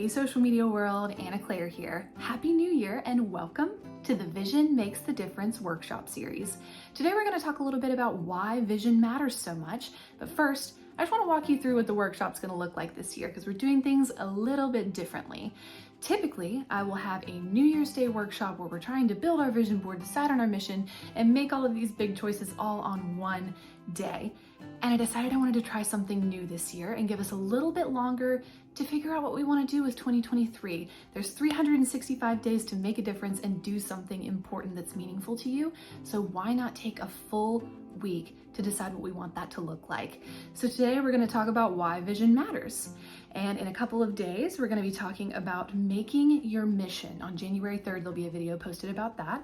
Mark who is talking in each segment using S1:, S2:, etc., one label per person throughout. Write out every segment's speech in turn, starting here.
S1: Hey social media world, Anna Claire here. Happy New Year and welcome to the Vision Makes the Difference workshop series. Today we're going to talk a little bit about why vision matters so much, but first I just want to walk you through what the workshop's going to look like this year because we're doing things a little bit differently. Typically, I will have a New Year's Day workshop where we're trying to build our vision board, decide on our mission, and make all of these big choices all on one day. And I decided I wanted to try something new this year and give us a little bit longer to figure out what we want to do with 2023. There's 365 days to make a difference and do something important that's meaningful to you. So why not take a full week to decide what we want that to look like? So today we're going to talk about why vision matters. And in a couple of days, we're going to be talking about making your mission. On January 3rd, there'll be a video posted about that.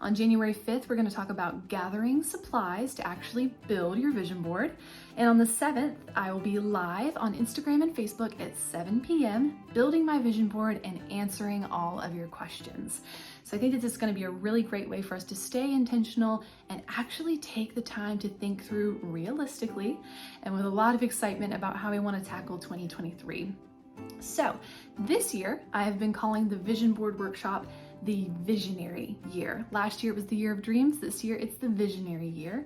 S1: On January 5th, we're going to talk about gathering supplies to actually build your vision board. And on the 7th, I will be live on Instagram and Facebook at 7 p.m. building my vision board and answering all of your questions. So I think that this is going to be a really great way for us to stay intentional and actually take the time to think through realistically and with a lot of excitement about how we want to tackle 2023. So this year, I have been calling the Vision Board Workshop the Visionary Year. Last year it was the Year of Dreams. This year it's the Visionary Year.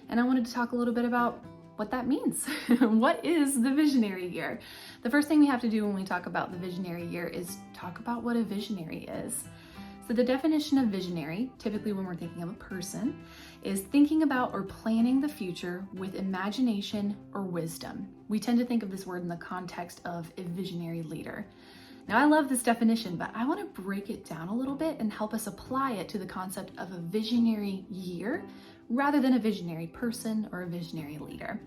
S1: And I wanted to talk a little bit about what that means. What is the Visionary Year? The first thing we have to do when we talk about the Visionary Year is talk about what a visionary is. So the definition of visionary, typically when we're thinking of a person, is thinking about or planning the future with imagination or wisdom. We tend to think of this word in the context of a visionary leader. Now, I love this definition, but I want to break it down a little bit and help us apply it to the concept of a visionary year rather than a visionary person or a visionary leader.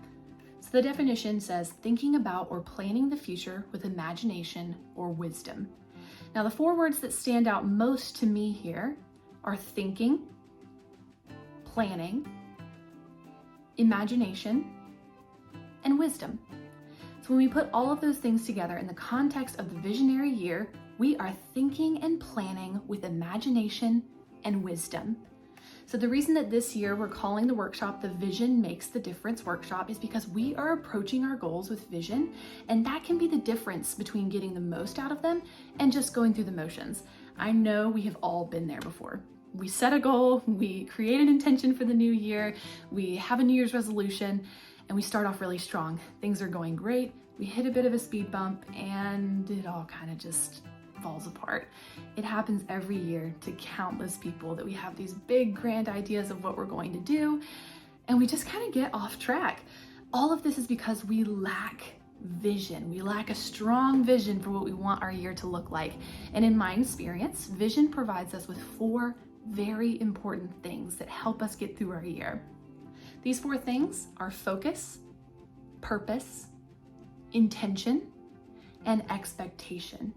S1: So the definition says thinking about or planning the future with imagination or wisdom. Now, the four words that stand out most to me here are thinking, planning, imagination, and wisdom. So when we put all of those things together in the context of the visionary year, we are thinking and planning with imagination and wisdom. So the reason that this year we're calling the workshop the Vision Makes the Difference workshop is because we are approaching our goals with vision, and that can be the difference between getting the most out of them and just going through the motions. I know we have all been there before. We set a goal, we create an intention for the new year, we have a New Year's resolution, and we start off really strong. Things are going great, we hit a bit of a speed bump, and it all kind of just falls apart. It happens every year to countless people that we have these big grand ideas of what we're going to do, and we just kind of get off track. All of this is because we lack vision. We lack a strong vision for what we want our year to look like. And in my experience, vision provides us with four very important things that help us get through our year. These four things are focus, purpose, intention, and expectation.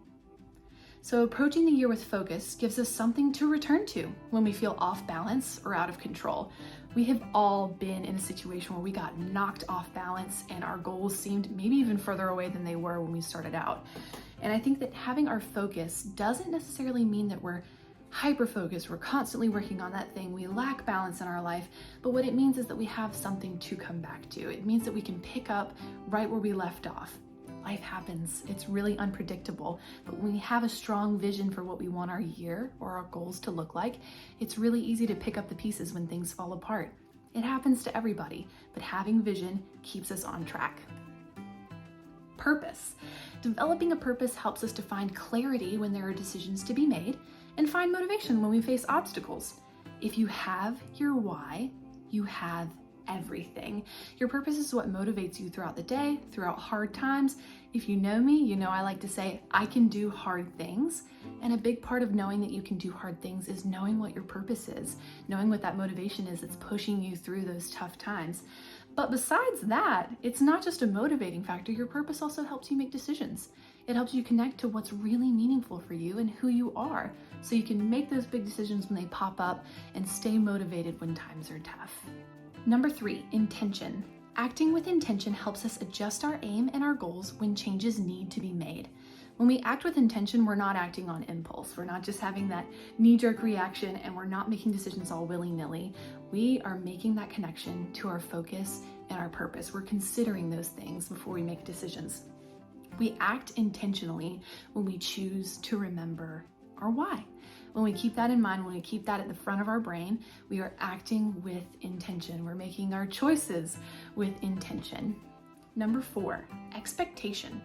S1: So approaching the year with focus gives us something to return to when we feel off balance or out of control. We have all been in a situation where we got knocked off balance and our goals seemed maybe even further away than they were when we started out. And I think that having our focus doesn't necessarily mean that we're hyper-focused, we're constantly working on that thing, we lack balance in our life, but what it means is that we have something to come back to. It means that we can pick up right where we left off. Life happens, it's really unpredictable, but when we have a strong vision for what we want our year or our goals to look like, it's really easy to pick up the pieces when things fall apart. It happens to everybody, but having vision keeps us on track. Purpose. Developing a purpose helps us to find clarity when there are decisions to be made and find motivation when we face obstacles. If you have your why, you have everything. Your purpose is what motivates you throughout the day, throughout hard times. If you know me, you know I like to say, I can do hard things. And a big part of knowing that you can do hard things is knowing what your purpose is, knowing what that motivation is that's pushing you through those tough times. But besides that, it's not just a motivating factor. Your purpose also helps you make decisions. It helps you connect to what's really meaningful for you and who you are, so you can make those big decisions when they pop up and stay motivated when times are tough. Number 3, intention. Acting with intention helps us adjust our aim and our goals when changes need to be made. When we act with intention, we're not acting on impulse. We're not just having that knee-jerk reaction and we're not making decisions all willy-nilly. We are making that connection to our focus and our purpose. We're considering those things before we make decisions. We act intentionally when we choose to remember our why. When we keep that in mind, when we keep that at the front of our brain, we are acting with intention. We're making our choices with intention. Number 4, expectation.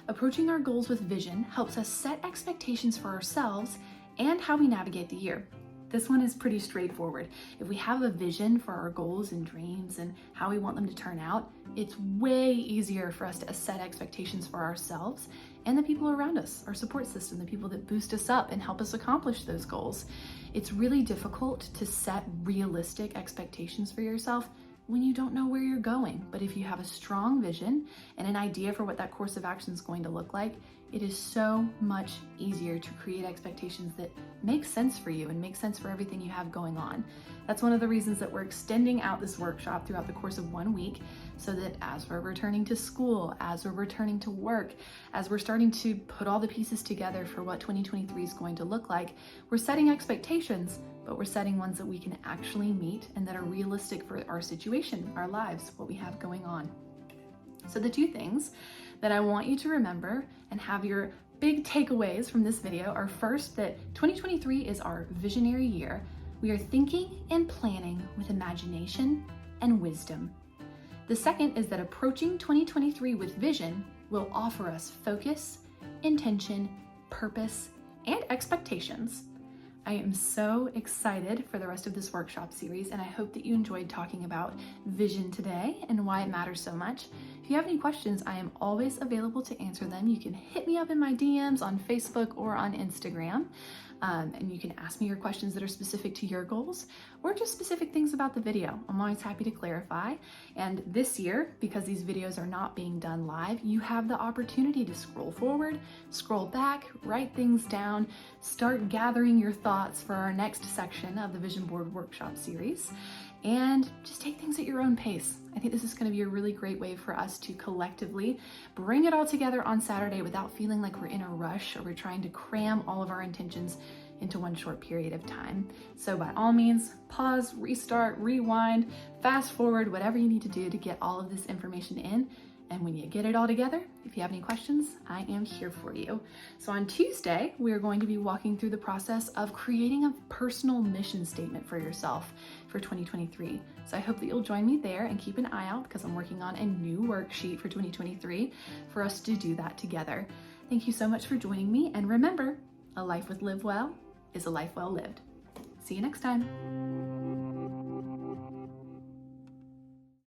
S1: Approaching our goals with vision helps us set expectations for ourselves and how we navigate the year. This one is pretty straightforward. If we have a vision for our goals and dreams and how we want them to turn out, it's way easier for us to set expectations for ourselves and the people around us, our support system, the people that boost us up and help us accomplish those goals. It's really difficult to set realistic expectations for yourself when you don't know where you're going. But if you have a strong vision and an idea for what that course of action is going to look like, it is so much easier to create expectations that make sense for you and make sense for everything you have going on. That's one of the reasons that we're extending out this workshop throughout the course of 1 week, so that as we're returning to school, as we're returning to work, as we're starting to put all the pieces together for what 2023 is going to look like, we're setting expectations, but we're setting ones that we can actually meet and that are realistic for our situation, our lives, what we have going on. So the 2 things that I want you to remember and have your big takeaways from this video are, first, that 2023 is our visionary year. We are thinking and planning with imagination and wisdom. The second is that approaching 2023 with vision will offer us focus, intention, purpose, and expectations. I am so excited for the rest of this workshop series, and I hope that you enjoyed talking about vision today and why it matters so much. If you have any questions, I am always available to answer them. You can hit me up in my DMs on Facebook or on Instagram, and you can ask me your questions that are specific to your goals or just specific things about the video. I'm always happy to clarify. And this year, because these videos are not being done live, you have the opportunity to scroll forward, scroll back, write things down, start gathering your thoughts for our next section of the Vision Board Workshop series, and just take things at your own pace. I think this is going to be a really great way for us to collectively bring it all together on Saturday without feeling like we're in a rush or we're trying to cram all of our intentions into one short period of time. So by all means, pause, restart, rewind, fast forward, whatever you need to do to get all of this information in. And when you get it all together, if you have any questions, I am here for you. So on Tuesday, we are going to be walking through the process of creating a personal mission statement for yourself for 2023. So I hope that you'll join me there and keep an eye out, because I'm working on a new worksheet for 2023 for us to do that together. Thank you so much for joining me. And remember, a life with Live Well is a life well lived. See you next time.